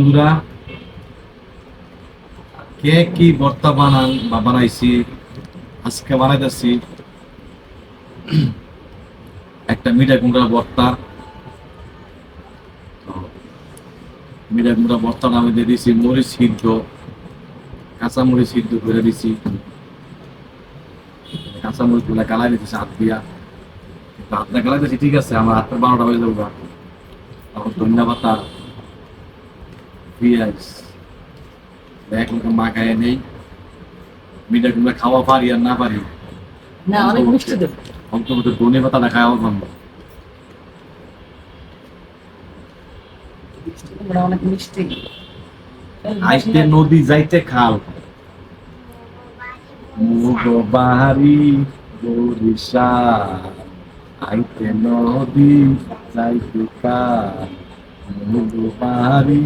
বন্ধুরা, কে কি ভর্তা বানান বা বানাইছি আজকে বানাইতেছি একটা মিঠা কুমড়া ভর্তা। তো মিঠা কুমড়া ভর্তার আমি দিয়ে দিছি মরিচ সিদ্ধ, কাঁচা মরিচ সিদ্ধ করে দিছি। কাঁচা মরিচ গুলা গালাই দিতেছি হাত দিয়া, কিন্তু হাতটা গালাই দিয়েছি ঠিক আছে, আমার হাতটা 12টা হয়ে যাবো। তখন ধনিয়া পাতা, পেঁয়াজ এক রকম মাখায় নেই। মিঠা কুমড়া খাওয়া পারি আর না পারি, না, অনেক মিষ্টি দেবো। অন্তত ধনিয়া পাতাটা খাওয়া পারবো। কুমড়া অনেক মিষ্টি। আইতে নদী যাইতে খাল, মুগো বাহারি বরিশাল। আইতে নদী যাইতে খাল, মুগো বাহারি